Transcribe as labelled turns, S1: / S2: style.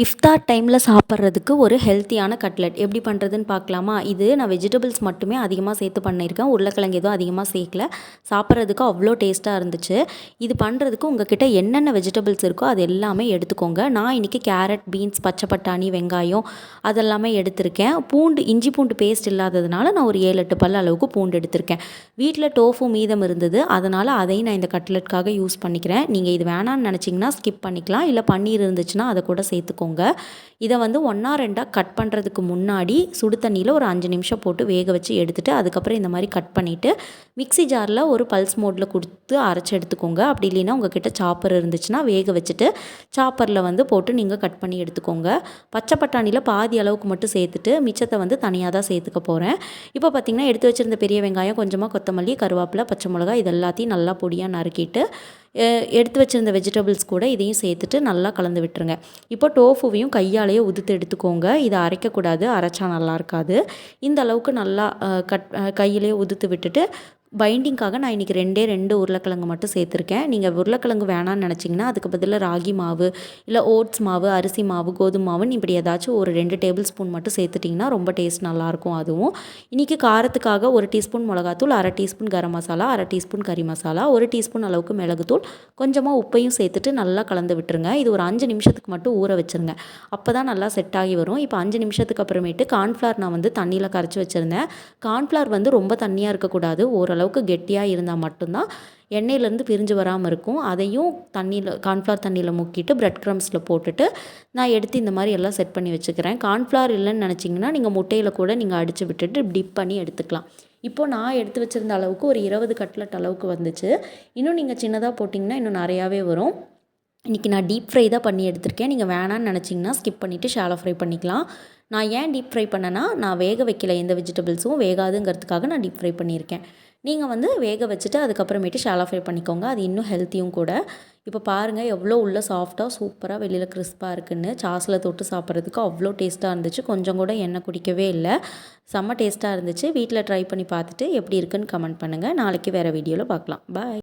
S1: இஃப்தார் டைமில் சாப்பிட்றதுக்கு ஒரு ஹெல்த்தியான கட்லெட் எப்படி பண்ணுறதுன்னு பார்க்கலாமா? இது நான் வெஜிடபிள்ஸ் மட்டுமே அதிகமாக சேர்த்து பண்ணியிருக்கேன். உருளைக்கிழங்கு எதுவும் அதிகமாக சேர்க்கல. சாப்பிட்றதுக்கு அவ்வளோ டேஸ்ட்டாக இருந்துச்சு. இது பண்ணுறதுக்கு உங்ககிட்ட என்னென்ன வெஜிடபிள்ஸ் இருக்கோ அது எல்லாமே எடுத்துக்கோங்க. நான் இன்றைக்கி கேரட், பீன்ஸ், பச்சை பட்டாணி, வெங்காயம் அதெல்லாமே எடுத்திருக்கேன். இஞ்சி பூண்டு பேஸ்ட் இல்லாததுனால நான் ஒரு 7-8 பல் அளவுக்கு பூண்டு எடுத்திருக்கேன். வீட்டில் டோஃபு மீதம் இருந்தது. அதனால் அதையும் நான் இந்த கட்லெட்காக யூஸ் பண்ணிக்கிறேன். நீங்கள் இது வேணான்னு நினச்சிங்கன்னா ஸ்கிப் பண்ணிக்கலாம். இல்லை பன்னீர் இருந்துச்சுன்னா அதை கூட சேர்த்துக்கோங்க. இதை வந்து 1-2 கட் பண்ணுறதுக்கு முன்னாடி சுடு தண்ணியில் ஒரு 5 நிமிஷம் போட்டு வேக வச்சு எடுத்துகிட்டு அதுக்கப்புறம் இந்த மாதிரி கட் பண்ணிவிட்டு மிக்ஸி ஜாரில் ஒரு பல்ஸ் மோடில் கொடுத்து அரைச்சி எடுத்துக்கோங்க. அப்படி இல்லைன்னா உங்ககிட்ட சாப்பர் இருந்துச்சுன்னா வேக வச்சுட்டு சாப்பரில் வந்து போட்டு நீங்கள் கட் பண்ணி எடுத்துக்கோங்க. பச்சை பட்டாணியில் பாதி அளவுக்கு மட்டும் சேர்த்துட்டு மிச்சத்தை வந்து தனியாக தான் சேர்த்துக்க போகிறேன். இப்போ பார்த்திங்கன்னா எடுத்து வச்சுருந்த பெரிய வெங்காயம், கொஞ்சமாக கொத்தமல்லி, கருவேப்பிலை, பச்சை மிளகாய் இது எல்லாத்தையும் நல்லா பொடியாக நறுக்கிட்டு எடுத்து வச்சுருந்த வெஜிடபிள்ஸ் கூட இதையும் சேர்த்துட்டு நல்லா கலந்து விட்டுருங்க. இப்போ டோஃபுவையும் கையாலேயே உதுத்து எடுத்துக்கோங்க. இதை அரைக்கக்கூடாது, அரைச்சா நல்லா இருக்காது. இந்த அளவுக்கு நல்லா கையிலேயே உதுத்து விட்டுட்டு பைண்டிங்காக நான் இன்றைக்கி 2 உருளைக்கிழங்கு மட்டும் சேர்த்துருக்கேன். நீங்கள் உருளைக்கிழங்கு வேணான்னு நினச்சிங்கன்னா அதுக்கு பதிலாக ராகி மாவு, இல்லை ஓட்ஸ் மாவு, அரிசி மாவு, கோதுமை மாவுன்னு இப்படி ஏதாச்சும் ஒரு 2 டேபிள் ஸ்பூன் மட்டும் சேர்த்துட்டிங்கன்னா ரொம்ப டேஸ்ட் நல்லாயிருக்கும். அதுவும் இன்றைக்கி காரத்துக்காக 1 டீஸ்பூன் மிளகாத்தூள், 1/2 டீஸ்பூன் கரம் மசாலா, 1/2 டீஸ்பூன் கறி மசாலா, 1 டீஸ்பூன் அளவுக்கு மிளகுத்தூள், கொஞ்சமாக உப்பையும் சேர்த்துட்டு நல்லா கலந்து விட்டுருங்க. இது ஒரு 5 நிமிஷத்துக்கு மட்டும் ஊற வச்சுருங்க. அப்போ தான் நல்லா செட் ஆகி வரும். இப்போ 5 நிமிஷத்துக்கு அப்புறமேட்டு கார்ன்ஃப்ளவர் நான் வந்து தண்ணியில் கரைச்சி வச்சுருந்தேன். கார்ன்ஃப்ளவர் வந்து ரொம்ப தண்ணியாக இருக்கக்கூடாது, ஓரளவுக்கு கெட்டியாக இருந்தால் மட்டும்தான் எண்ணெயிலேருந்து பிரிஞ்சு வராமல் இருக்கும். அதையும் கார்ன்ஃப்ளவர் தண்ணியில் முக்கிட்டு பிரெட் க்ரம்ஸில் போட்டுட்டு நான் எடுத்து இந்த மாதிரி எல்லாம் செட் பண்ணி வச்சுக்கிறேன். கார்ன்ஃப்ளவர் இல்லைன்னு நினச்சிங்கன்னா நீங்கள் முட்டையில் கூட நீங்கள் அடித்து விட்டுட்டு டிப் பண்ணி எடுத்துக்கலாம். இப்போது நான் எடுத்து வச்சுருந்த அளவுக்கு ஒரு 20 கட்லெட் அளவுக்கு வந்துச்சு. இன்னும் நீங்கள் சின்னதாக போட்டிங்கன்னா இன்னும் நிறையாவே வரும். இன்றைக்கி நான் டீப் ஃப்ரை தான் பண்ணி எடுத்திருக்கேன். நீங்கள் வேணான்னு நினச்சிங்கன்னா ஸ்கிப் பண்ணிவிட்டு ஷாலோ ஃப்ரை பண்ணிக்கலாம். நான் ஏன் டீப் ஃப்ரை பண்ணேன்னா, நான் வேக வைக்கல, எந்த வெஜிடபிள்ஸும் வேகாதுங்கிறதுக்காக நான் டீப் ஃப்ரை பண்ணியிருக்கேன். நீங்கள் வந்து வேக வச்சுட்டு அதுக்கப்புறமேட்டு ஷாலோ ஃப்ரை பண்ணிக்கோங்க. அது இன்னும் ஹெல்த்தியும் கூட. இப்போ பாருங்கள் எவ்வளோ உள்ள சாஃப்டாக சூப்பராக வெளியில் கிறிஸ்பாக இருக்குன்னு. சாஸில் தொட்டு சாப்பிட்றதுக்கு அவ்வளோ டேஸ்ட்டாக இருந்துச்சு. கொஞ்சம் கூட எண்ணெய் குடிக்கவே இல்லை. செம்ம டேஸ்ட்டாக இருந்துச்சு. வீட்டில் ட்ரை பண்ணி பார்த்துட்டு எப்படி இருக்குன்னு கமெண்ட் பண்ணுங்கள். நாளைக்கு வேறு வீடியோவில் பார்க்கலாம். பாய்.